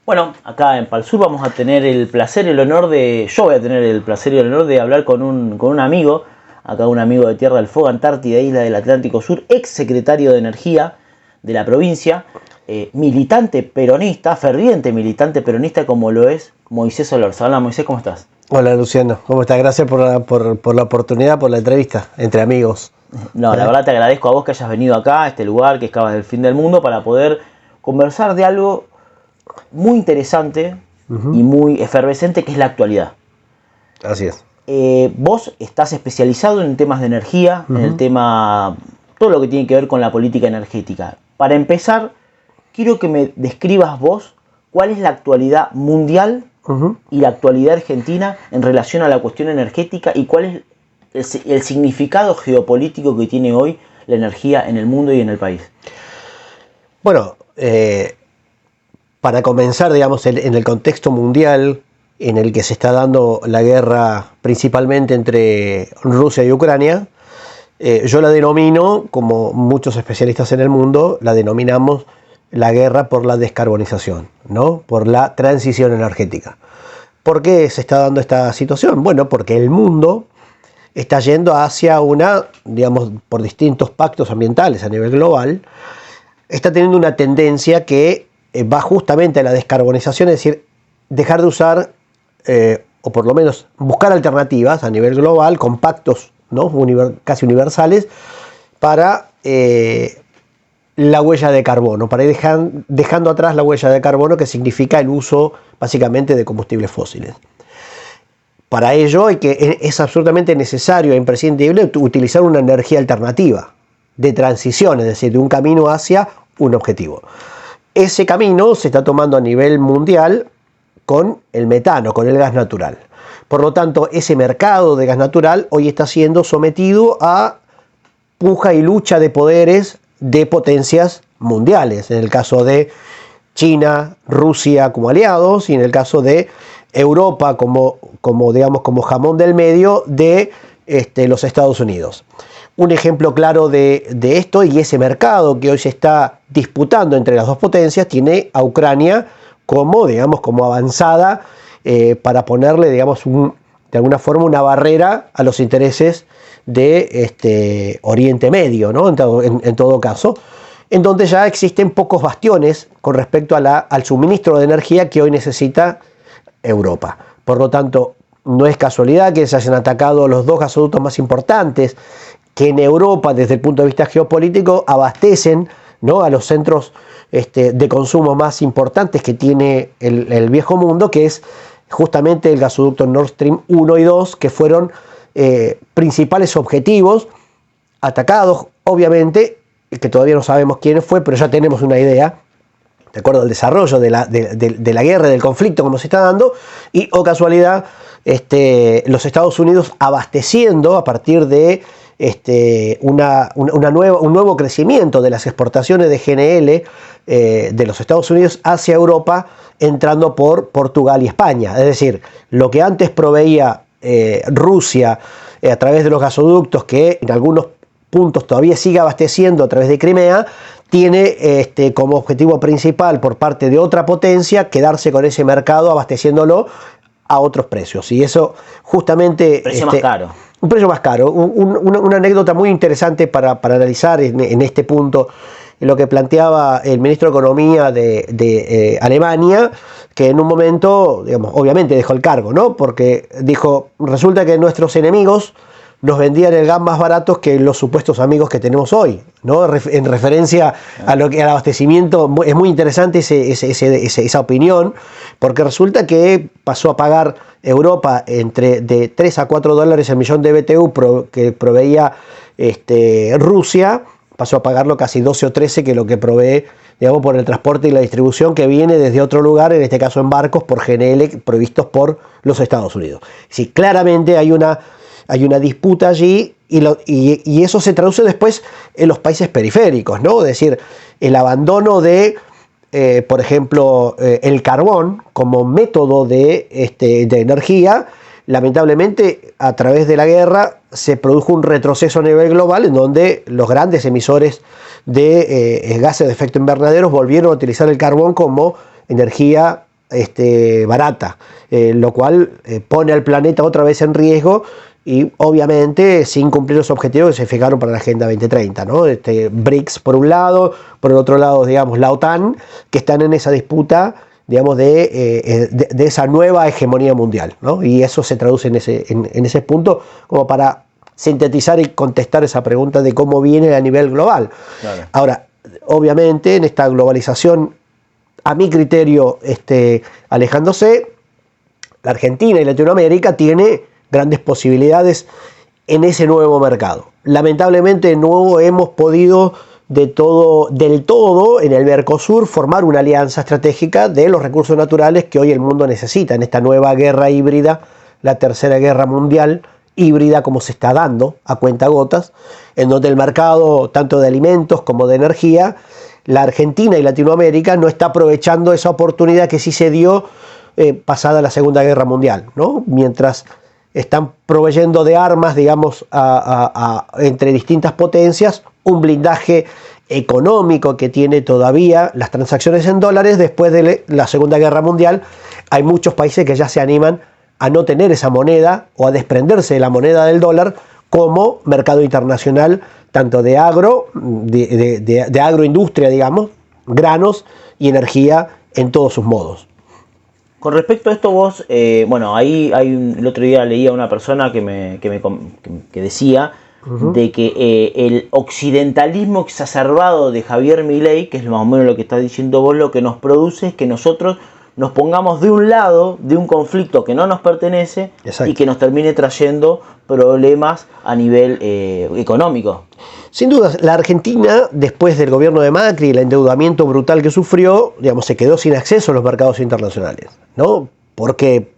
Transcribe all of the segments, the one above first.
Bueno, acá en Palsur vamos a tener el placer y el honor de... Yo voy a tener el placer y el honor de hablar con un amigo, acá un amigo de Tierra del Fuego, Antártida, Isla del Atlántico Sur, ex secretario de Energía de la provincia, militante peronista, ferviente militante peronista como lo es Moisés Olorza. Hola Moisés, ¿cómo estás? Hola Luciano, ¿cómo estás? Gracias por la oportunidad, por la entrevista entre amigos. No, la verdad te agradezco a vos que hayas venido acá, a este lugar que es Cavas del Fin del Mundo, para poder conversar de algo muy interesante y muy efervescente, que es la actualidad. Así es. Vos estás especializado en temas de energía, en el tema, todo lo que tiene que ver con la política energética. Para empezar, quiero que me describas vos cuál es la actualidad mundial y la actualidad argentina en relación a la cuestión energética y cuál es el significado geopolítico que tiene hoy la energía en el mundo y en el país. Bueno, para comenzar, digamos, en el contexto mundial en el que se está dando la guerra principalmente entre Rusia y Ucrania, yo la denomino, como muchos especialistas en el mundo, la denominamos la guerra por la descarbonización, ¿no? Por la transición energética. ¿Por qué se está dando esta situación? Bueno, porque el mundo está yendo hacia una, digamos, por distintos pactos ambientales a nivel global, está teniendo una tendencia que va justamente a la descarbonización, es decir, dejar de usar, o por lo menos buscar alternativas a nivel global, con pactos, ¿no? Casi universales, para la huella de carbono, para ir dejando atrás la huella de carbono, que significa el uso básicamente de combustibles fósiles. Para ello es absolutamente necesario e imprescindible utilizar una energía alternativa de transición, es decir, de un camino hacia un objetivo. Ese camino se está tomando a nivel mundial con el metano, con el gas natural. Por lo tanto, ese mercado de gas natural hoy está siendo sometido a puja y lucha de poderes de potencias mundiales. En el caso de China, Rusia como aliados, y en el caso de Europa como jamón del medio de los Estados Unidos. Un ejemplo claro de esto, y ese mercado que hoy se está disputando entre las dos potencias, tiene a Ucrania como avanzada, para ponerle, de alguna forma, una barrera a los intereses de Oriente Medio, ¿no? En todo caso, en donde ya existen pocos bastiones con respecto al suministro de energía que hoy necesita Europa. Por lo tanto, no es casualidad que se hayan atacado los dos gasoductos más importantes que en Europa, desde el punto de vista geopolítico, abastecen, ¿no?, a los centros de consumo más importantes que tiene el viejo mundo, que es justamente el gasoducto Nord Stream 1 y 2, que fueron principales objetivos atacados, obviamente, que todavía no sabemos quién fue, pero ya tenemos una idea, de acuerdo al desarrollo de la guerra, del conflicto como se está dando, y, oh casualidad, los Estados Unidos abasteciendo a partir de un nuevo crecimiento de las exportaciones de GNL de los Estados Unidos hacia Europa, entrando por Portugal y España. Es decir, lo que antes proveía Rusia a través de los gasoductos, que en algunos puntos todavía sigue abasteciendo a través de Crimea, tiene como objetivo principal por parte de otra potencia quedarse con ese mercado abasteciéndolo a otros precios. Y eso justamente... Precio más caro. Un precio más caro. Una anécdota muy interesante para analizar en este punto, lo que planteaba el ministro de Economía de Alemania, que en un momento, obviamente dejó el cargo, ¿no? Porque dijo, resulta que nuestros enemigos nos vendían el gas más baratos que los supuestos amigos que tenemos hoy, ¿no? En referencia al abastecimiento. Es muy interesante esa opinión, porque resulta que pasó a pagar Europa de 3 a 4 dólares el millón de BTU que proveía Rusia, pasó a pagarlo casi 12 o 13 que lo que provee, por el transporte y la distribución que viene desde otro lugar, en este caso en barcos por GNL provistos por los Estados Unidos. Sí, claramente hay una disputa allí, y eso se traduce después en los países periféricos, ¿no? Es decir, el abandono de, por ejemplo, el carbón como método de energía. Lamentablemente, a través de la guerra se produjo un retroceso a nivel global, en donde los grandes emisores de gases de efecto invernadero volvieron a utilizar el carbón como energía barata, lo cual pone al planeta otra vez en riesgo y obviamente sin cumplir los objetivos que se fijaron para la Agenda 2030, ¿no? BRICS por un lado, por el otro lado, digamos, la OTAN, que están en esa disputa, digamos, de esa nueva hegemonía mundial, ¿no? Y eso se traduce en ese punto como para sintetizar y contestar esa pregunta de cómo viene a nivel global. Claro. Ahora, obviamente, en esta globalización, a mi criterio, alejándose, la Argentina y Latinoamérica tiene grandes posibilidades en ese nuevo mercado. Lamentablemente no hemos podido del todo en el Mercosur formar una alianza estratégica de los recursos naturales que hoy el mundo necesita en esta nueva guerra híbrida, la tercera guerra mundial híbrida como se está dando a cuentagotas, en donde el mercado tanto de alimentos como de energía, la Argentina y Latinoamérica no está aprovechando esa oportunidad que sí se dio pasada la Segunda Guerra Mundial, ¿no? Mientras están proveyendo de armas, digamos, entre distintas potencias, un blindaje económico que tiene todavía las transacciones en dólares. Después de la Segunda Guerra Mundial, hay muchos países que ya se animan a no tener esa moneda o a desprenderse de la moneda del dólar como mercado internacional, tanto de agroindustria, digamos, granos y energía en todos sus modos. Con respecto a esto vos, ahí el otro día leía a una persona que decía de que el occidentalismo exacerbado de Javier Milei, que es más o menos lo que estás diciendo vos, lo que nos produce es que nosotros nos pongamos de un lado de un conflicto que no nos pertenece. Exacto. Y que nos termine trayendo problemas a nivel económico. Sin duda, la Argentina, después del gobierno de Macri y el endeudamiento brutal que sufrió, digamos, se quedó sin acceso a los mercados internacionales, ¿no? Porque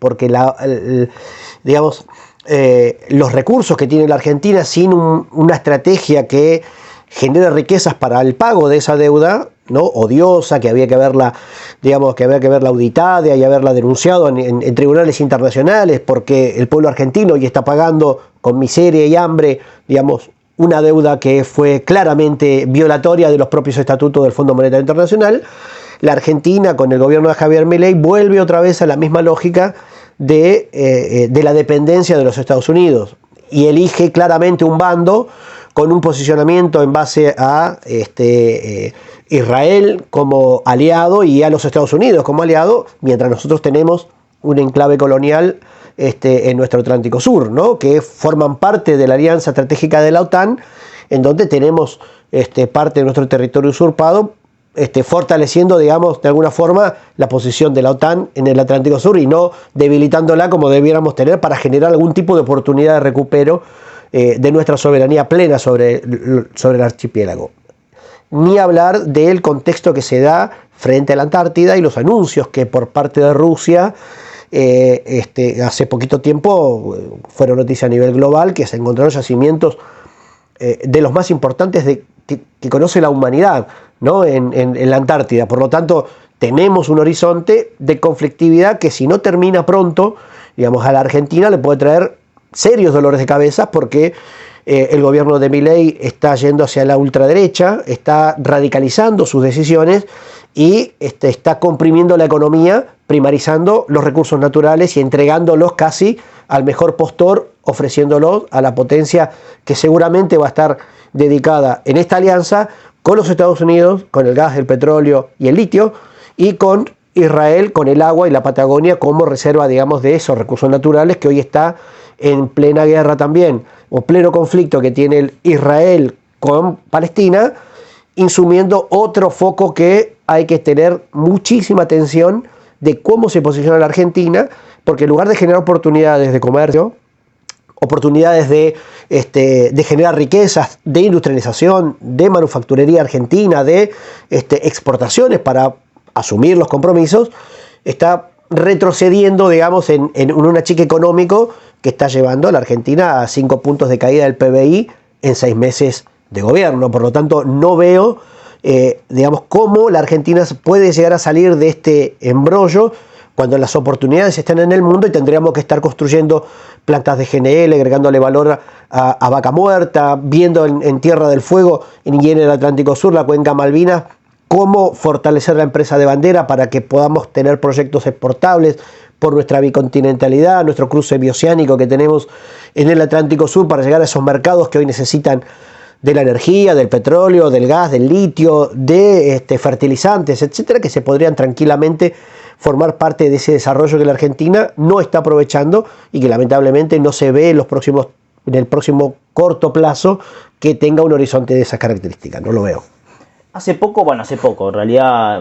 los recursos que tiene la Argentina sin una estrategia que genere riquezas para el pago de esa deuda, ¿no? Odiosa, que había que haberla, digamos, que había que haberla auditada y haberla denunciado en tribunales internacionales, porque el pueblo argentino ya está pagando con miseria y hambre, digamos, una deuda que fue claramente violatoria de los propios estatutos del Fondo Monetario Internacional. La Argentina, con el gobierno de Javier Milei, vuelve otra vez a la misma lógica de la dependencia de los Estados Unidos y elige claramente un bando con un posicionamiento en base a Israel como aliado y a los Estados Unidos como aliado, mientras nosotros tenemos un enclave colonial en nuestro Atlántico Sur, ¿no? Que forman parte de la alianza estratégica de la OTAN, en donde tenemos parte de nuestro territorio usurpado, fortaleciendo, digamos, de alguna forma la posición de la OTAN en el Atlántico Sur y no debilitándola como debiéramos tener para generar algún tipo de oportunidad de recupero de nuestra soberanía plena sobre el archipiélago. Ni hablar del contexto que se da frente a la Antártida y los anuncios que por parte de Rusia hace poquito tiempo fueron noticia a nivel global, que se encontraron yacimientos de los más importantes que conoce la humanidad, ¿no? en la Antártida. Por lo tanto, tenemos un horizonte de conflictividad que, si no termina pronto, digamos, a la Argentina le puede traer serios dolores de cabeza, porque el gobierno de Milei está yendo hacia la ultraderecha, está radicalizando sus decisiones y está comprimiendo la economía, primarizando los recursos naturales y entregándolos casi al mejor postor, ofreciéndolos a la potencia que seguramente va a estar dedicada en esta alianza con los Estados Unidos, con el gas, el petróleo y el litio, y con Israel, con el agua y la Patagonia como reserva, digamos, de esos recursos naturales, que hoy está en plena guerra también, o pleno conflicto que tiene Israel con Palestina, insumiendo otro foco que hay que tener muchísima atención de cómo se posiciona la Argentina, porque en lugar de generar oportunidades de comercio, oportunidades de generar riquezas, de industrialización, de manufacturería argentina, de exportaciones para asumir los compromisos, está retrocediendo, digamos, en un achique económico que está llevando a la Argentina a 5 puntos de caída del PBI en 6 meses de gobierno. Por lo tanto, no veo, digamos, cómo la Argentina puede llegar a salir de este embrollo cuando las oportunidades están en el mundo y tendríamos que estar construyendo plantas de GNL, agregándole valor a Vaca Muerta, viendo en Tierra del Fuego y en el Atlántico Sur, la cuenca Malvinas, cómo fortalecer la empresa de bandera para que podamos tener proyectos exportables por nuestra bicontinentalidad, nuestro cruce bioceánico que tenemos en el Atlántico Sur para llegar a esos mercados que hoy necesitan de la energía, del petróleo, del gas, del litio, de fertilizantes, etcétera, que se podrían tranquilamente formar parte de ese desarrollo que la Argentina no está aprovechando y que lamentablemente no se ve en el próximo corto plazo que tenga un horizonte de esas características. No lo veo. Hace poco, en realidad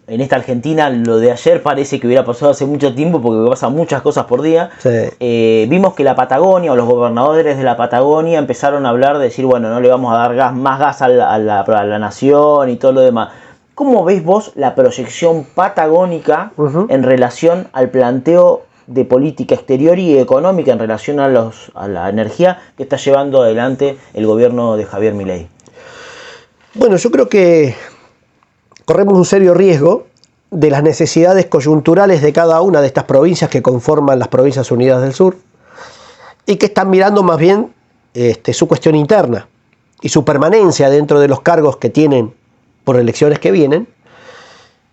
en esta Argentina lo de ayer parece que hubiera pasado hace mucho tiempo porque pasan muchas cosas por día. Sí. Vimos que la Patagonia o los gobernadores de la Patagonia empezaron a hablar de decir, bueno, no le vamos a dar más gas a la nación y todo lo demás. ¿Cómo veis vos la proyección patagónica en relación al planteo de política exterior y económica en relación a la energía que está llevando adelante el gobierno de Javier Milei? Bueno, yo creo que corremos un serio riesgo de las necesidades coyunturales de cada una de estas provincias que conforman las Provincias Unidas del Sur y que están mirando más bien su cuestión interna y su permanencia dentro de los cargos que tienen por elecciones que vienen,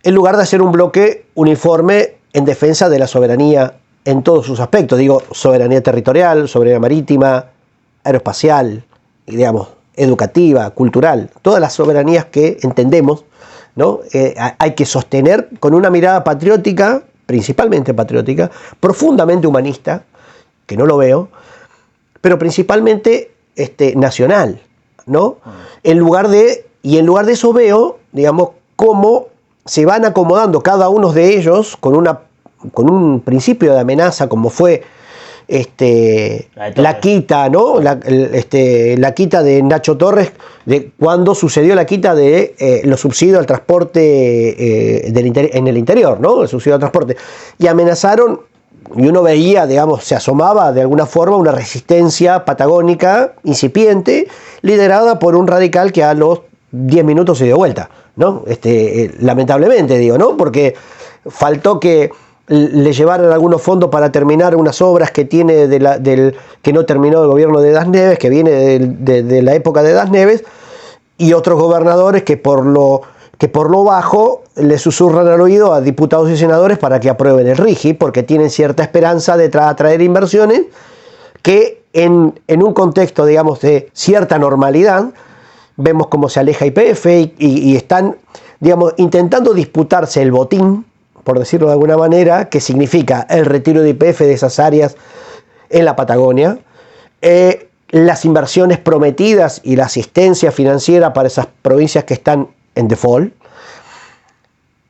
en lugar de hacer un bloque uniforme en defensa de la soberanía en todos sus aspectos. Digo, soberanía territorial, soberanía marítima, aeroespacial, digamos, educativa, cultural, todas las soberanías que entendemos, ¿no? Hay que sostener con una mirada patriótica, principalmente patriótica, profundamente humanista, que no lo veo, pero principalmente nacional, ¿no? En lugar de eso veo, digamos, cómo se van acomodando cada uno de ellos con un principio de amenaza, como fue la quita, ¿no? La quita de Nacho Torres, de cuando sucedió la quita de los subsidios al transporte en el interior, ¿no? El subsidio al transporte. Y amenazaron, y uno veía, digamos, se asomaba de alguna forma una resistencia patagónica incipiente, liderada por un radical que a los 10 minutos se dio vuelta, ¿no? Lamentablemente, digo, ¿no? Porque faltó que le llevaron algunos fondos para terminar unas obras que tiene que no terminó el gobierno de Das Neves, que viene de la época de Das Neves, y otros gobernadores que por lo bajo le susurran al oído a diputados y senadores para que aprueben el RIGI, porque tienen cierta esperanza de atraer inversiones que en un contexto, digamos, de cierta normalidad, vemos cómo se aleja YPF y están, digamos, intentando disputarse el botín, por decirlo de alguna manera, que significa el retiro de YPF de esas áreas en la Patagonia, las inversiones prometidas y la asistencia financiera para esas provincias que están en default,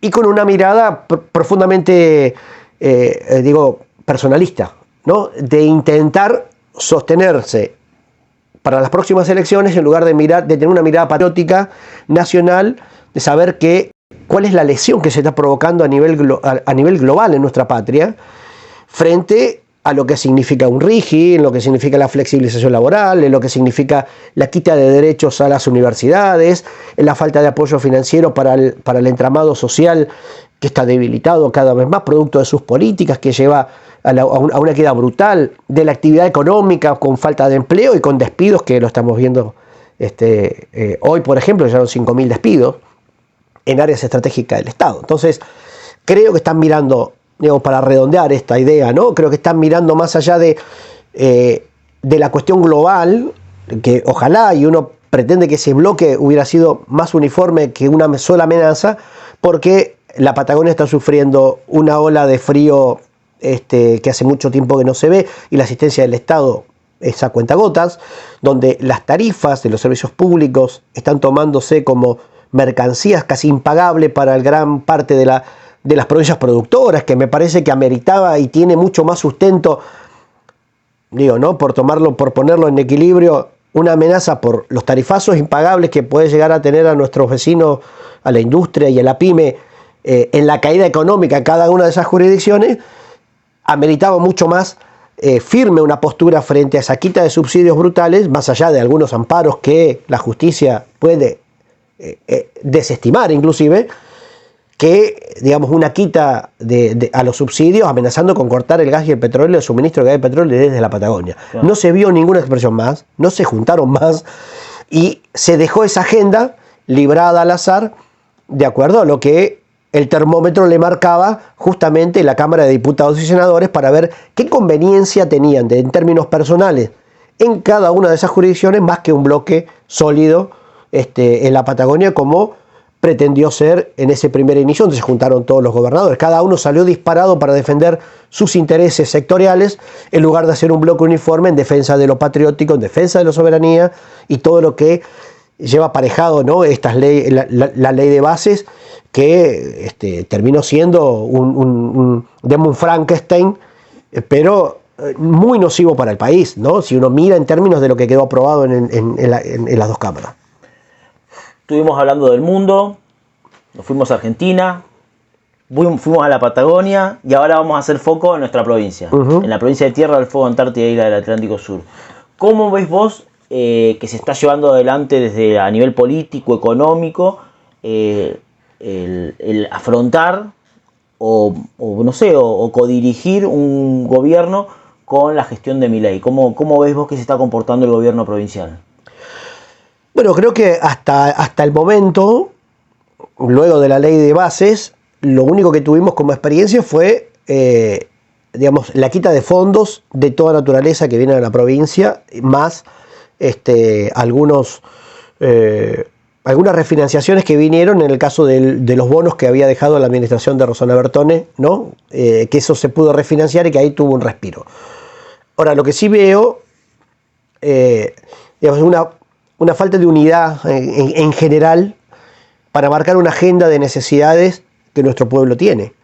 y con una mirada profundamente, personalista, ¿no? De intentar sostenerse para las próximas elecciones en lugar de tener una mirada patriótica nacional, de saber cuál es la lesión que se está provocando a nivel global en nuestra patria frente a lo que significa un RIGI, en lo que significa la flexibilización laboral, en lo que significa la quita de derechos a las universidades, en la falta de apoyo financiero para el entramado social que está debilitado cada vez más, producto de sus políticas, que lleva a una queda brutal de la actividad económica con falta de empleo y con despidos, que lo estamos viendo hoy, por ejemplo, ya son 5.000 despidos en áreas estratégicas del Estado. Entonces, creo que están mirando, digamos, para redondear esta idea, ¿no? Creo que están mirando más allá de la cuestión global, que ojalá, y uno pretende que ese bloque hubiera sido más uniforme que una sola amenaza, porque la Patagonia está sufriendo una ola de frío que hace mucho tiempo que no se ve, y la asistencia del Estado es a cuentagotas, donde las tarifas de los servicios públicos están tomándose como mercancías casi impagables para gran parte de las provincias productoras, que me parece que ameritaba y tiene mucho más sustento, digo, ¿no? Por ponerlo en equilibrio, una amenaza por los tarifazos impagables que puede llegar a tener a nuestros vecinos, a la industria y a la pyme, en la caída económica en cada una de esas jurisdicciones, ameritaba mucho más firme una postura frente a esa quita de subsidios brutales, más allá de algunos amparos que la justicia puede desestimar inclusive, que, digamos, una quita a los subsidios amenazando con cortar el gas y el petróleo, el suministro de gas y petróleo desde la Patagonia. Claro. No se vio ninguna expresión más, no se juntaron más y se dejó esa agenda librada al azar de acuerdo a lo que el termómetro le marcaba justamente la Cámara de Diputados y Senadores para ver qué conveniencia tenían en términos personales en cada una de esas jurisdicciones, más que un bloque sólido en la Patagonia, como pretendió ser en ese primer inicio, donde se juntaron todos los gobernadores. Cada uno salió disparado para defender sus intereses sectoriales, en lugar de hacer un bloque uniforme en defensa de lo patriótico, en defensa de la soberanía y todo lo que lleva aparejado, ¿no?, estas la ley de bases, que terminó siendo un Frankenstein, pero muy nocivo para el país, ¿no?, si uno mira en términos de lo que quedó aprobado en las dos cámaras. Estuvimos hablando del mundo, nos fuimos a Argentina, fuimos a la Patagonia y ahora vamos a hacer foco en nuestra provincia, en la provincia de Tierra del Fuego, Antártida y la del Atlántico Sur. ¿Cómo ves vos que se está llevando adelante desde a nivel político, económico, el afrontar o codirigir un gobierno con la gestión de Milei? ¿Cómo ves vos que se está comportando el gobierno provincial? Bueno, creo que hasta el momento, luego de la ley de bases, lo único que tuvimos como experiencia fue, la quita de fondos de toda naturaleza que vienen a la provincia, más algunas refinanciaciones que vinieron en el caso de los bonos que había dejado la administración de Rosana Bertone, ¿no? Que eso se pudo refinanciar y que ahí tuvo un respiro. Ahora, lo que sí veo, una falta de unidad en general para marcar una agenda de necesidades que nuestro pueblo tiene.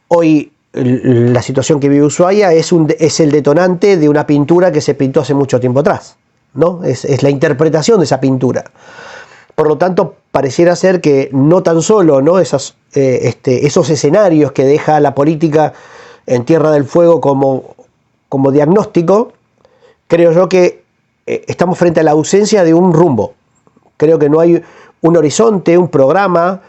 Hoy la situación que vive Ushuaia es el detonante de una pintura que se pintó hace mucho tiempo atrás, ¿no? Es la interpretación de esa pintura. Por lo tanto, pareciera ser que no tan solo, ¿no?, esos escenarios que deja la política en Tierra del Fuego como diagnóstico, creo yo que estamos frente a la ausencia de un rumbo. Creo que no hay un horizonte, un programa.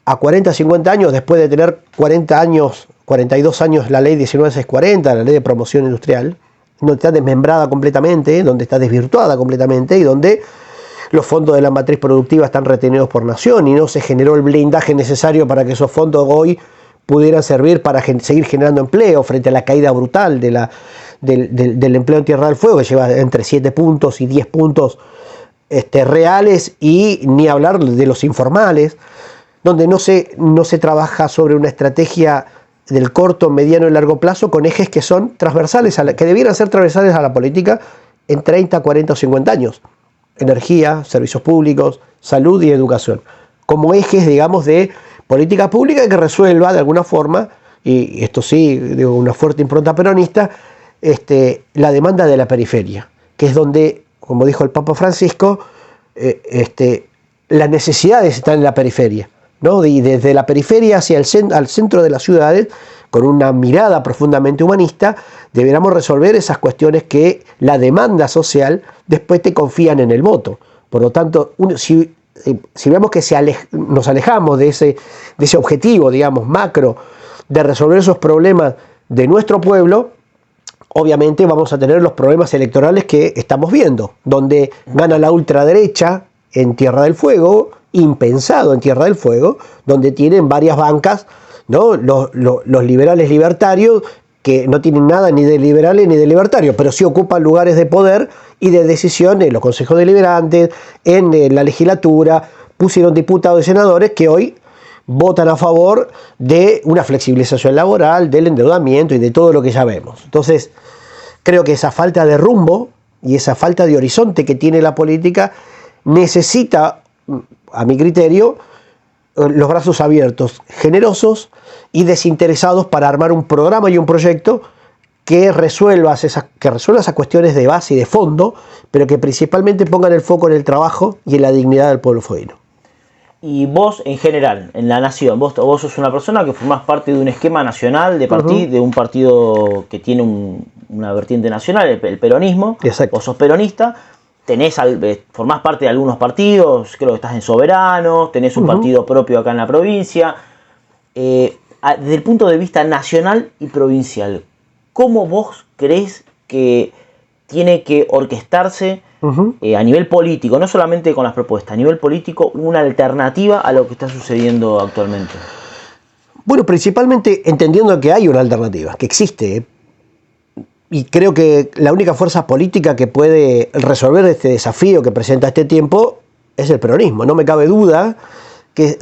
A 40, 50 años, después de tener 40 años, 42 años la ley 19640, la ley de promoción industrial, donde está desmembrada completamente, donde está desvirtuada completamente y donde los fondos de la matriz productiva están retenidos por nación y no se generó el blindaje necesario para que esos fondos hoy pudieran servir para seguir generando empleo frente a la caída brutal del empleo en Tierra del Fuego, que lleva entre 7 puntos y 10 puntos reales, y ni hablar de los informales, donde no se trabaja sobre una estrategia del corto, mediano y largo plazo con ejes que son transversales, que debieran ser transversales a la política en 30, 40 o 50 años. Energía, servicios públicos, salud y educación, como ejes, digamos, de política pública que resuelva de alguna forma, y esto sí, digo, una fuerte impronta peronista, la demanda de la periferia, que es donde, como dijo el Papa Francisco, las necesidades están en la periferia, ¿no? Y desde la periferia hacia al centro de las ciudades, con una mirada profundamente humanista, deberíamos resolver esas cuestiones que la demanda social después te confían en el voto. Por lo tanto, si vemos que nos alejamos de ese objetivo, digamos, macro, de resolver esos problemas de nuestro pueblo, obviamente vamos a tener los problemas electorales que estamos viendo, donde gana la ultraderecha en Tierra del Fuego, impensado en Tierra del Fuego, donde tienen varias bancas, ¿no?, los liberales libertarios, que no tienen nada ni de liberales ni de libertarios, pero sí ocupan lugares de poder y de decisión en los consejos deliberantes, en la legislatura, pusieron diputados y senadores que hoy votan a favor de una flexibilización laboral, del endeudamiento y de todo lo que ya vemos. Entonces, creo que esa falta de rumbo y esa falta de horizonte que tiene la política necesita, a mi criterio, los brazos abiertos, generosos y desinteresados para armar un programa y un proyecto que resuelva esas cuestiones de base y de fondo, pero que principalmente pongan el foco en el trabajo y en la dignidad del pueblo fueguino. Y vos, en general, en la nación, vos sos una persona que formás parte de un esquema nacional de un partido que tiene una vertiente nacional, el peronismo. Exacto. Vos sos peronista, formás parte de algunos partidos, creo que estás en Soberanos, tenés un partido propio acá en la provincia. Desde el punto de vista nacional y provincial, ¿cómo vos creés que tiene que orquestarse a nivel político, no solamente con las propuestas, a nivel político, una alternativa a lo que está sucediendo actualmente? Bueno, principalmente entendiendo que hay una alternativa, que existe. Y creo que la única fuerza política que puede resolver este desafío que presenta este tiempo es el peronismo. No me cabe duda que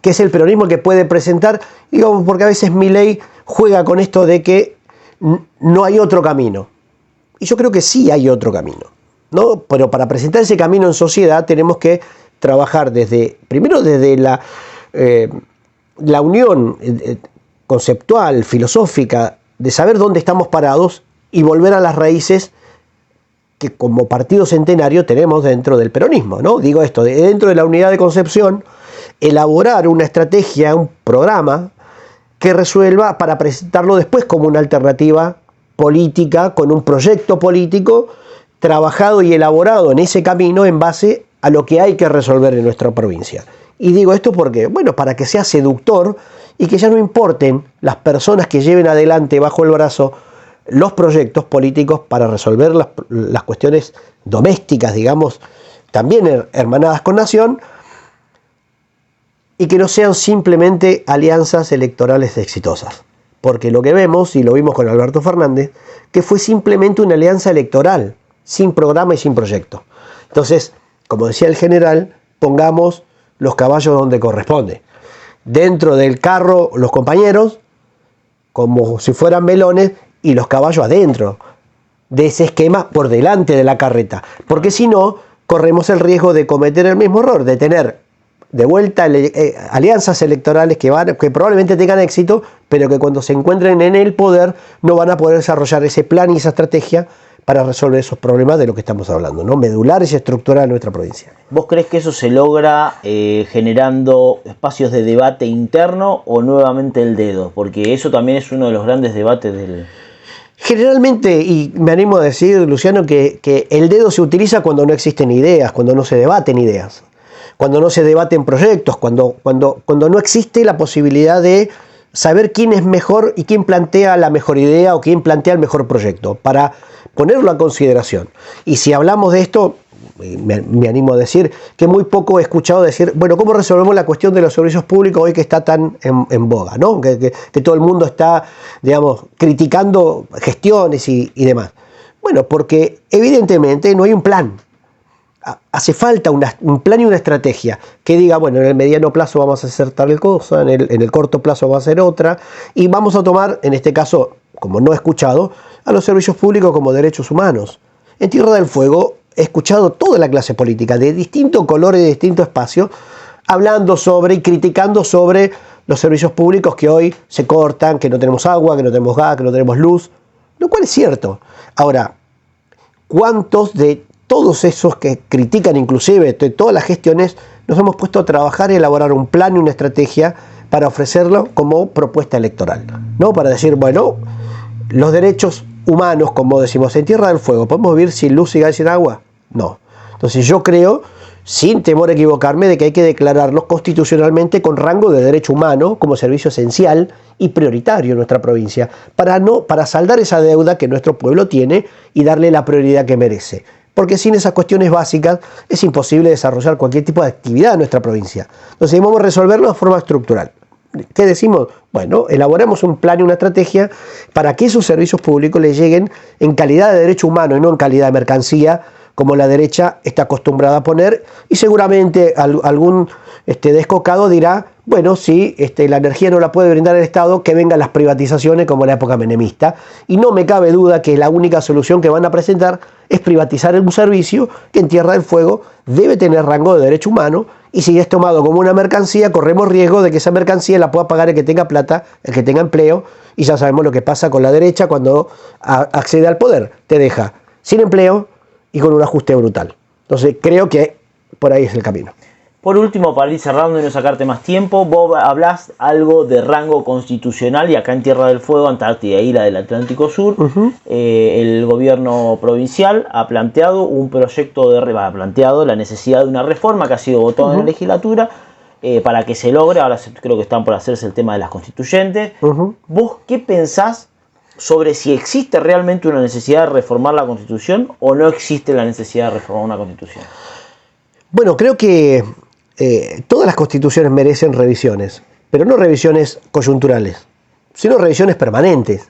es el peronismo el que puede presentar, digamos, porque a veces Milei juega con esto de que no hay otro camino. Y yo creo que sí hay otro camino, ¿no? Pero para presentar ese camino en sociedad tenemos que trabajar primero desde la unión conceptual, filosófica, de saber dónde estamos parados y volver a las raíces que como partido centenario tenemos dentro del peronismo, ¿no? Digo esto, dentro de la unidad de concepción, elaborar una estrategia, un programa que resuelva para presentarlo después como una alternativa política, con un proyecto político trabajado y elaborado en ese camino en base a lo que hay que resolver en nuestra provincia. Y digo esto porque, bueno, para que sea seductor y que ya no importen las personas que lleven adelante bajo el brazo los proyectos políticos para resolver las cuestiones domésticas, digamos, también hermanadas con nación, y que no sean simplemente alianzas electorales exitosas. Porque lo que vemos, y lo vimos con Alberto Fernández, que fue simplemente una alianza electoral, sin programa y sin proyecto. Entonces, como decía el general, pongamos los caballos donde corresponde. Dentro del carro los compañeros, como si fueran melones, y los caballos adentro de ese esquema por delante de la carreta. Porque si no, corremos el riesgo de cometer el mismo error, de tener de vuelta alianzas electorales que probablemente tengan éxito, pero que cuando se encuentren en el poder no van a poder desarrollar ese plan y esa estrategia para resolver esos problemas de lo que estamos hablando, ¿no? Medulares y estructurales en nuestra provincia. ¿Vos crees que eso se logra generando espacios de debate interno o nuevamente el dedo? Porque eso también es uno de los grandes debates del... Generalmente, y me animo a decir, Luciano, que el dedo se utiliza cuando no existen ideas, cuando no se debaten ideas, cuando no se debaten proyectos, cuando no existe la posibilidad de saber quién es mejor y quién plantea la mejor idea o quién plantea el mejor proyecto, para ponerlo a consideración. Y si hablamos de esto, me animo a decir que muy poco he escuchado decir, bueno, ¿cómo resolvemos la cuestión de los servicios públicos hoy que está tan en boga, ¿no? Que todo el mundo está, digamos, criticando gestiones y demás. Bueno, porque evidentemente no hay un plan. Hace falta un plan y una estrategia que diga, bueno, en el mediano plazo vamos a hacer tal cosa, en el corto plazo vamos a hacer otra, y vamos a tomar, en este caso, como no he escuchado, a los servicios públicos como derechos humanos. En Tierra del Fuego he escuchado toda la clase política de distinto color y de distinto espacio hablando sobre y criticando sobre los servicios públicos que hoy se cortan, que no tenemos agua, que no tenemos gas, que no tenemos luz, lo cual es cierto. Ahora, ¿cuántos de todos esos que critican inclusive de todas las gestiones nos hemos puesto a trabajar y elaborar un plan y una estrategia para ofrecerlo como propuesta electoral? ¿No? Para decir, bueno, los derechos humanos, como decimos, en Tierra del Fuego, ¿podemos vivir sin luz y gas y sin agua? No. Entonces yo creo, sin temor a equivocarme, de que hay que declararlos constitucionalmente con rango de derecho humano como servicio esencial y prioritario en nuestra provincia, para saldar esa deuda que nuestro pueblo tiene y darle la prioridad que merece. Porque sin esas cuestiones básicas es imposible desarrollar cualquier tipo de actividad en nuestra provincia. Entonces vamos a resolverlo de forma estructural. ¿Qué decimos? Bueno, elaboramos un plan y una estrategia para que esos servicios públicos le lleguen en calidad de derecho humano y no en calidad de mercancía, como la derecha está acostumbrada a poner, y seguramente algún descocado dirá, bueno, si la energía no la puede brindar el Estado, que vengan las privatizaciones como en la época menemista, y no me cabe duda que la única solución que van a presentar es privatizar un servicio que en Tierra del Fuego debe tener rango de derecho humano, y si es tomado como una mercancía, corremos riesgo de que esa mercancía la pueda pagar el que tenga plata, el que tenga empleo, y ya sabemos lo que pasa con la derecha cuando accede al poder, te deja sin empleo y con un ajuste brutal. Entonces creo que por ahí es el camino. Por último, para ir cerrando y no sacarte más tiempo, vos hablás algo de rango constitucional, y acá en Tierra del Fuego, Antártida, isla del Atlántico Sur, el gobierno provincial ha planteado un proyecto la necesidad de una reforma que ha sido votada en la legislatura para que se logre. Ahora creo que están por hacerse el tema de las constituyentes. ¿Vos qué pensás sobre si existe realmente una necesidad de reformar la Constitución o no existe la necesidad de reformar una Constitución. Bueno, creo que todas las constituciones merecen revisiones, pero no revisiones coyunturales, sino revisiones permanentes.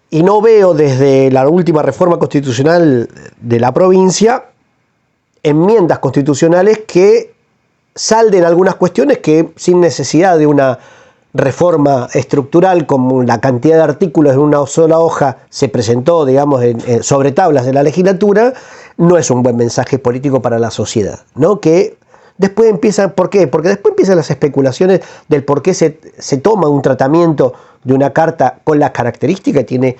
Y no veo desde la última reforma constitucional de la provincia enmiendas constitucionales que salden algunas cuestiones que, sin necesidad de una reforma estructural, como la cantidad de artículos en una sola hoja se presentó, digamos, sobre tablas de la legislatura, no es un buen mensaje político para la sociedad, ¿no? Que después empiezan, ¿por qué? Porque después empiezan las especulaciones del por qué se toma un tratamiento de una carta con las características que tiene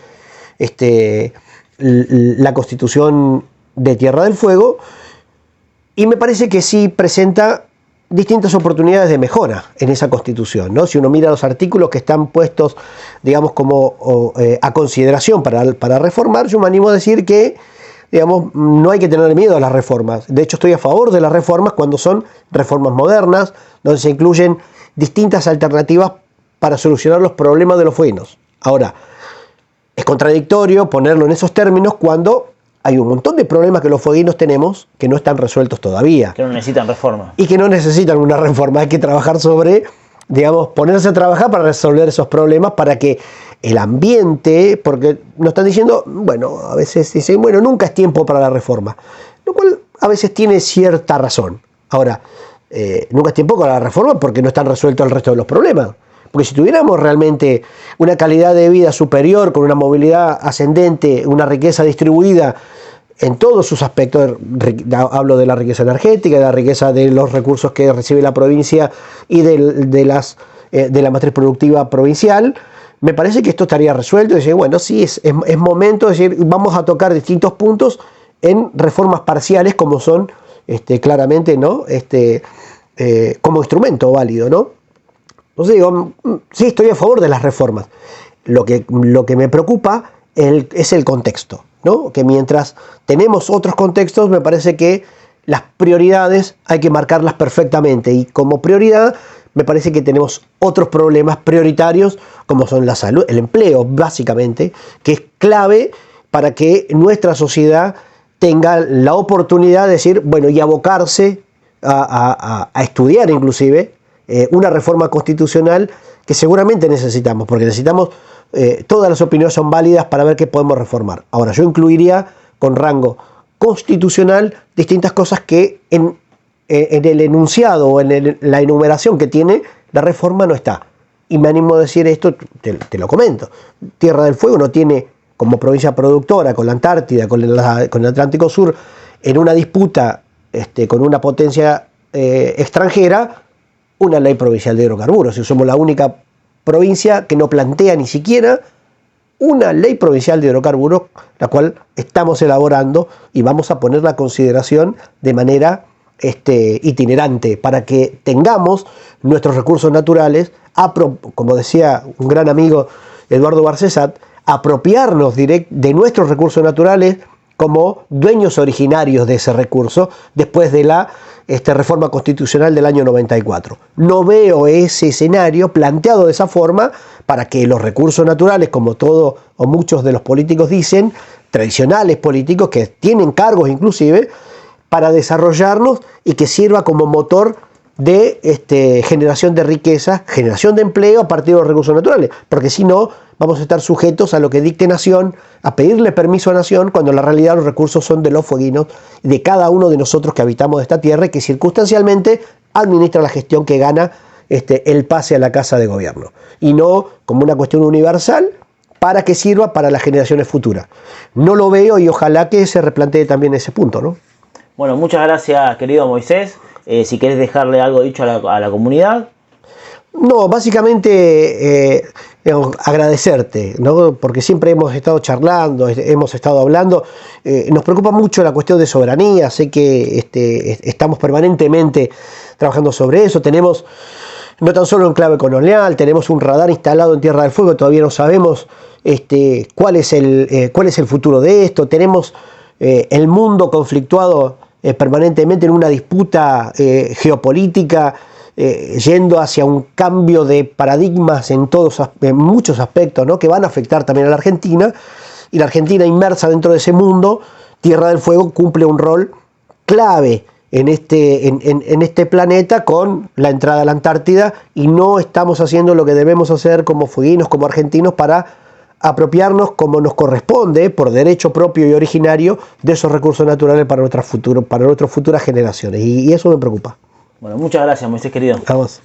la Constitución de Tierra del Fuego, y me parece que sí presenta distintas oportunidades de mejora en esa Constitución, ¿no? Si uno mira los artículos que están puestos, digamos, como a consideración para reformar, yo me animo a decir que, digamos, no hay que tener miedo a las reformas. De hecho, estoy a favor de las reformas cuando son reformas modernas, donde se incluyen distintas alternativas para solucionar los problemas de los fueguinos. Ahora, es contradictorio ponerlo en esos términos cuando hay un montón de problemas que los fueguinos tenemos que no están resueltos todavía. Que no necesitan reforma. Y que no necesitan una reforma. Hay que trabajar sobre, digamos, ponerse a trabajar para resolver esos problemas, para que el ambiente, porque nos están diciendo, bueno, a veces dicen, bueno, nunca es tiempo para la reforma, lo cual a veces tiene cierta razón. Ahora, nunca es tiempo para la reforma porque no están resueltos el resto de los problemas. Porque si tuviéramos realmente una calidad de vida superior, con una movilidad ascendente, una riqueza distribuida en todos sus aspectos, hablo de la riqueza energética, de la riqueza de los recursos que recibe la provincia y de la matriz productiva provincial, me parece que esto estaría resuelto. Y decir, bueno, sí, es momento de decir, vamos a tocar distintos puntos en reformas parciales como son claramente, ¿no? Como instrumento válido, ¿no? Entonces digo, sí, estoy a favor de las reformas. Lo que me preocupa es el contexto, ¿no? Que mientras tenemos otros contextos, me parece que las prioridades hay que marcarlas perfectamente. Y como prioridad, me parece que tenemos otros problemas prioritarios, como son la salud, el empleo, básicamente, que es clave para que nuestra sociedad tenga la oportunidad de decir, bueno, y abocarse a estudiar inclusive una reforma constitucional que seguramente necesitamos, porque necesitamos, todas las opiniones son válidas para ver qué podemos reformar. Ahora, yo incluiría con rango constitucional distintas cosas que en el enunciado o en la enumeración que tiene la reforma no está. Y me animo a decir esto, te lo comento. Tierra del Fuego no tiene, como provincia productora, con la Antártida, con el Atlántico Sur, en una disputa con una potencia extranjera, una ley provincial de hidrocarburos. Y somos la única provincia que no plantea ni siquiera una ley provincial de hidrocarburos, la cual estamos elaborando y vamos a ponerla a consideración de manera itinerante, para que tengamos nuestros recursos naturales, como decía un gran amigo Eduardo Barcesat, apropiarnos de nuestros recursos naturales como dueños originarios de ese recurso después de la reforma constitucional del año 94. No veo ese escenario planteado de esa forma para que los recursos naturales, como todos o muchos de los políticos dicen, tradicionales políticos que tienen cargos inclusive, para desarrollarnos y que sirva como motor de generación de riqueza, generación de empleo a partir de los recursos naturales, porque si no vamos a estar sujetos a lo que dicte Nación, a pedirle permiso a Nación, cuando en la realidad los recursos son de los fueguinos, de cada uno de nosotros que habitamos esta tierra y que circunstancialmente administra la gestión que gana el pase a la casa de gobierno, y no como una cuestión universal para que sirva para las generaciones futuras. No lo veo y ojalá que se replantee también ese punto, ¿no? Bueno, muchas gracias, querido Moisés. Si querés dejarle algo dicho a la comunidad. No, básicamente agradecerte, ¿no? Porque siempre hemos estado charlando, hemos estado hablando. Nos preocupa mucho la cuestión de soberanía. Sé que estamos permanentemente trabajando sobre eso. Tenemos, no tan solo en clave colonial, tenemos un radar instalado en Tierra del Fuego. Todavía no sabemos cuál es el futuro de esto. Tenemos el mundo conflictuado permanentemente en una disputa geopolítica yendo hacia un cambio de paradigmas en muchos aspectos, ¿no? Que van a afectar también a la Argentina, y la Argentina inmersa dentro de ese mundo, Tierra del Fuego cumple un rol clave en este planeta con la entrada a la Antártida, y no estamos haciendo lo que debemos hacer como fueguinos, como argentinos, para apropiarnos como nos corresponde por derecho propio y originario de esos recursos naturales para nuestras futuras generaciones, y eso me preocupa. Bueno, muchas gracias, Moisés querido. Vamos.